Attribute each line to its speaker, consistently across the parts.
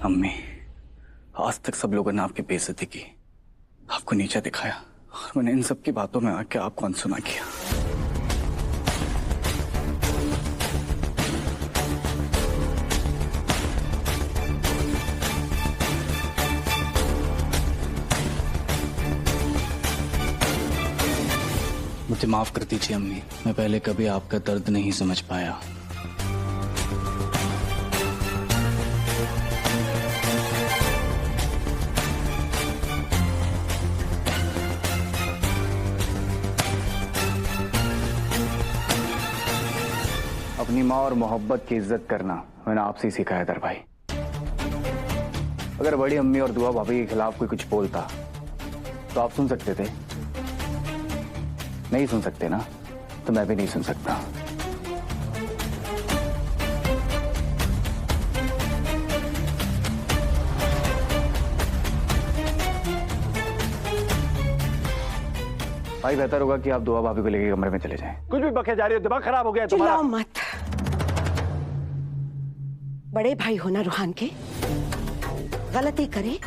Speaker 1: अम्मी, आज तक सब लोगों ने आपकी बेइज्जती की, आपको नीचा दिखाया, और मैंने इन सब की बातों में आके आपको अनसुना किया। मुझे माफ कर दीजिए अम्मी, मैं पहले कभी आपका दर्द नहीं समझ पाया। अपनी माँ और मोहब्बत की इज्जत करना मैंने आपसे ही सीखा है दर भाई। अगर बड़ी अम्मी और दुआ भाभी के खिलाफ कोई कुछ बोलता तो आप सुन सकते थे? नहीं सुन सकते ना, तो मैं भी नहीं सुन सकता। भाई बेहतर होगा कि आप दुआ भाभी को लेके कमरे में चले जाएं।
Speaker 2: कुछ भी बके जा रही हो, दिमाग खराब हो गया तुम्हारा।
Speaker 3: चिल्लाओ मत। बड़े भाई हो ना रूहान के, गलती करे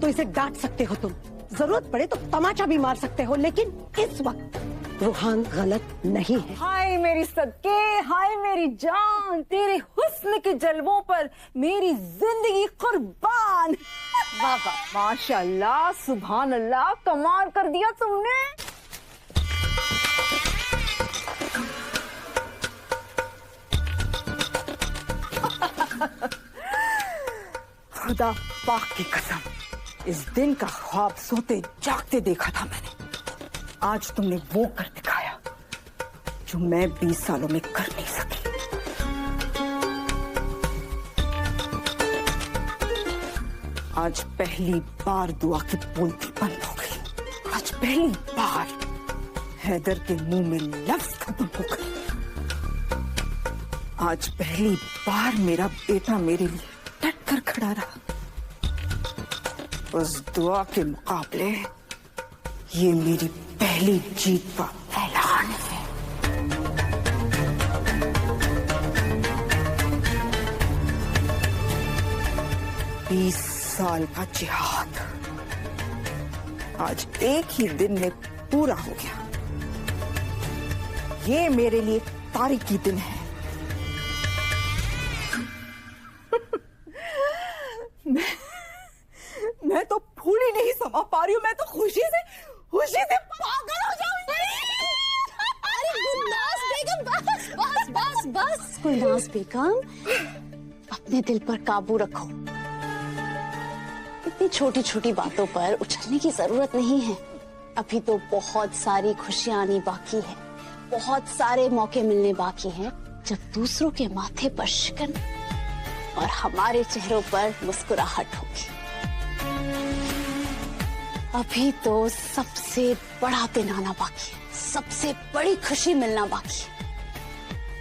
Speaker 3: तो इसे डांट सकते हो तुम, जरूरत पड़े तो तमाचा भी मार सकते हो, लेकिन इस वक्त रूहान गलत नहीं है।
Speaker 4: हाय मेरी सदके, हाय मेरी जान, तेरे हुस्न के जलवों पर मेरी जिंदगी कुर्बान। वाह वाह, माशाल्लाह, सुभान अल्लाह, कमाल कर दिया तुमने। खुदा पाक की कसम, इस दिन का ख्वाब सोते जागते देखा था मैंने। आज तुमने वो कर दिखाया जो मैं 20 सालों में कर नहीं सकी। आज पहली बार दुआ की बोलती बंद हो गई। आज पहली बार हैदर के मुंह में लफ्ज खत्म हो गए। आज पहली बार मेरा बेटा मेरे लिए डट कर खड़ा रहा। उस दुआ के मुकाबले ये मेरी पहली जीत का ऐलान है। बीस साल का जिहाद आज एक ही दिन में पूरा हो गया। ये मेरे लिए तारीखी दिन है। मैं तो फूल ही नहीं समा पा रही हूँ। मैं तो खुशी से पागल हो जाऊंगी।
Speaker 5: अरे गुलनाज बेगम, बस बस बस बस। गुलनाज बेगम, अपने दिल पर काबू रखो। इतनी छोटी छोटी बातों पर उछलने की जरूरत नहीं है। अभी तो बहुत सारी खुशियां आनी बाकी है, बहुत सारे मौके मिलने बाकी हैं जब दूसरों के माथे पर शिकन और हमारे चेहरों पर मुस्कुराहट होगी। अभी तो सबसे बड़ा दिन आना बाकी है, सबसे बड़ी खुशी मिलना बाकी है।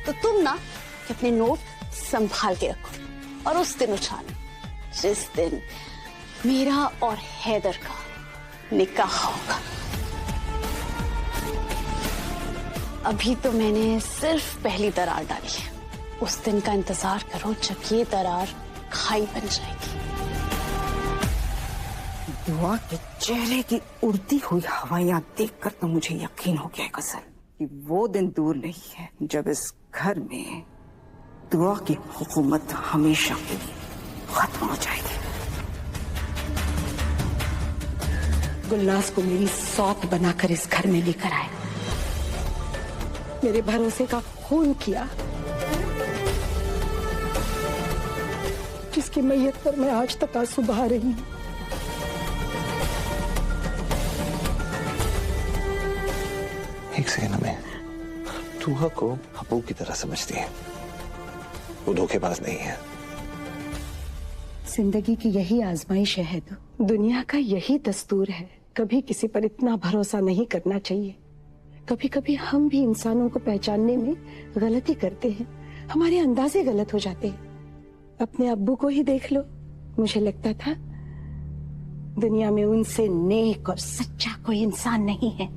Speaker 5: तो तुम ना अपने नोट संभाल के रखो और उस दिन उछालो जिस दिन मेरा और हैदर का निकाह होगा। अभी तो मैंने सिर्फ पहली दरार डाली है। उस दिन का इंतजार करो जब ये दरार खाई बन जाएगी।
Speaker 4: दुआ के चेहरे की उड़ती हुई हवाइयां देखकर तो मुझे यकीन हो गया कसम कि वो दिन दूर नहीं है जब इस घर में दुआ की हुकूमत हमेशा के लिए खत्म हो जाएगी।
Speaker 3: गुलनाज को मेरी सौत बनाकर इस घर में लेकर आए, मेरे भरोसे का खून किया, जिसकी मैयत पर मैं आज तक आंसू बहा रही हूँ।
Speaker 6: एक सेकंड में दुआ को अबू की तरह समझती है, वो धोखेबाज नहीं है।
Speaker 3: जिंदगी की यही आजमाइश है, दुनिया का यही दस्तूर है। कभी किसी पर इतना भरोसा नहीं करना चाहिए। कभी कभी हम भी इंसानों को पहचानने में गलती करते हैं, हमारे अंदाजे गलत हो जाते हैं। अपने अब्बू को ही देख लो, मुझे लगता था दुनिया में उनसे नेक और सच्चा कोई इंसान नहीं है,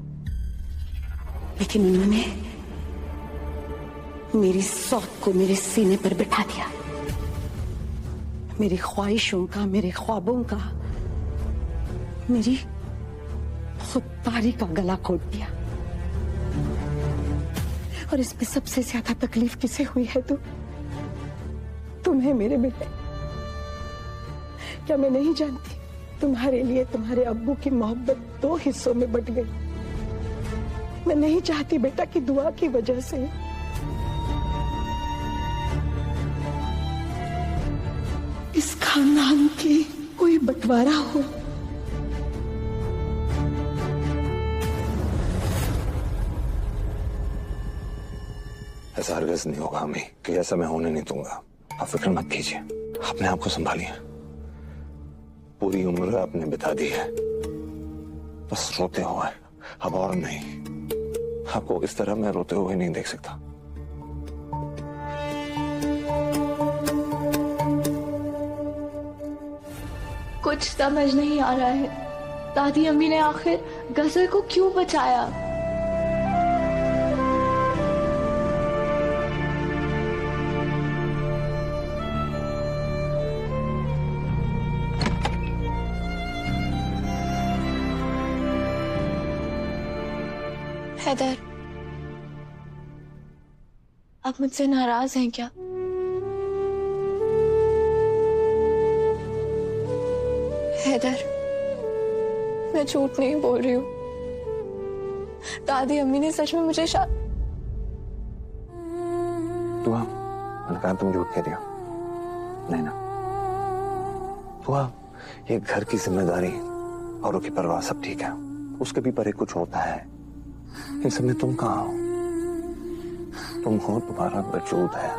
Speaker 3: लेकिन उन्होंने मेरी सौत को मेरे सीने पर बिठा दिया। मेरी ख्वाहिशों का, मेरे ख्वाबों का, मेरी खुददारी का गला घोट दिया। और इसमें सबसे ज्यादा तकलीफ किसे हुई है? तुम्हें मेरे बेटे। क्या मैं नहीं जानती तुम्हारे लिए तुम्हारे अब्बू की मोहब्बत 2 हिस्सों में बट गई। मैं नहीं चाहती बेटा कि दुआ की वजह से इस खानदान की कोई बंटवारा हो।
Speaker 6: ऐसा हरगिज़ नहीं होगा अम्मी, कि ऐसा मैं होने नहीं दूंगा। आप फिक्र मत कीजिए, अपने आप को संभालिए। पूरी उम्र आपने बिता दी है बस रोते हुए, अब और नहीं। आपको इस तरह मैं रोते हुए नहीं देख सकता।
Speaker 7: कुछ समझ नहीं आ रहा है, दादी अम्मी ने आखिर गजल को क्यों बचाया? हैदर, आप मुझसे नाराज हैं क्या? हैदर, मैं झूठ नहीं बोल रही हूँ। दादी अम्मी ने सच में मुझे
Speaker 6: दुआ, मैंने कहा तुम झूठ कह रही हो। नहीं ना दुआ, ये घर की जिम्मेदारी औरों की परवाह सब ठीक है, उसके भी परे कुछ होता है। इन सब में तुम कहाँ हो? तुम हो, तुम्हारा वजूद है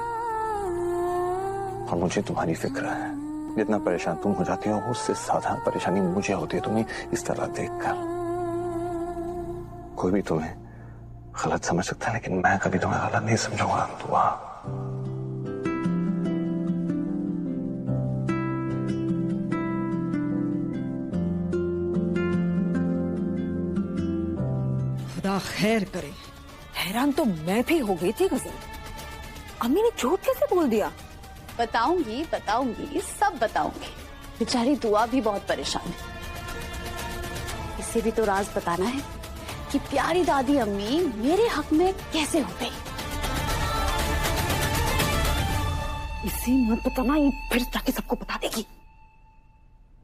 Speaker 6: और मुझे तुम्हारी फिक्र है। जितना परेशान तुम हो जाती हो उससे ज्यादा परेशानी मुझे होती है तुम्हें इस तरह देखकर। कोई भी तुम्हें गलत समझ सकता है लेकिन मैं कभी तुम्हें गलत नहीं समझूंगा दुआ।
Speaker 3: खुदा खैर करे।
Speaker 4: हैरान तो मैं भी हो गई थी गजल, अम्मी ने झूठ कैसे बोल दिया?
Speaker 5: बताऊंगी बताऊंगी, सब बताऊंगी। बेचारी दुआ भी बहुत परेशान है। इसे भी तो राज बताना है कि प्यारी दादी अम्मी मेरे हक में कैसे हो गई।
Speaker 4: इसे मत बताना, ये फिर जाके सबको बता देगी।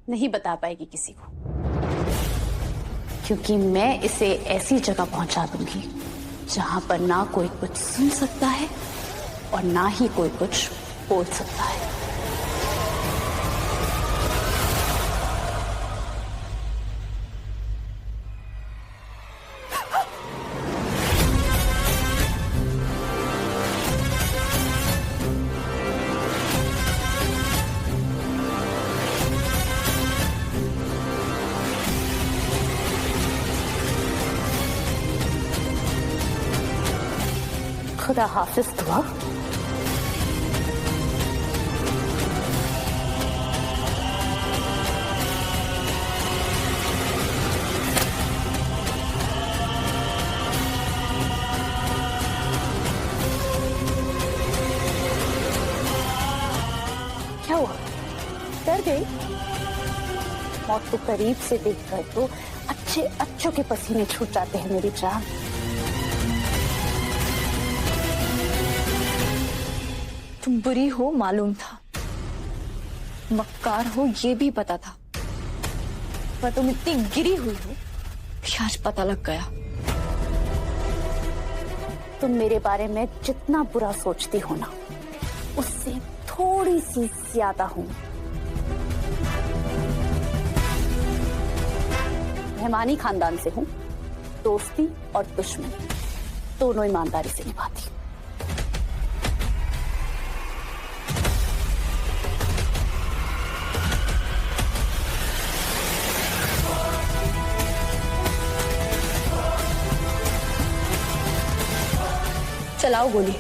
Speaker 5: नहीं बता पाएगी किसी को, क्योंकि मैं इसे ऐसी जगह पहुंचा दूंगी जहां पर ना कोई कुछ सुन सकता है और ना ही कोई कुछ बोल सकता है। खुदा हाफिज दुआ। क्या हुआ, डर गई? मौत को करीब से देखकर तो अच्छे अच्छों के पसीने छूट जाते हैं मेरी जान।
Speaker 7: तुम बुरी हो मालूम था, मक्कार हो ये भी पता था, पर तुम इतनी गिरी हुई हो कि आज पता लग गया।
Speaker 5: तुम मेरे बारे में जितना बुरा सोचती हो ना, उससे थोड़ी सी ज्यादा हूं। मेहमानी खानदान से हूं, दोस्ती और दुश्मनी दोनों ईमानदारी से निभाती।
Speaker 7: चलाओ गोली।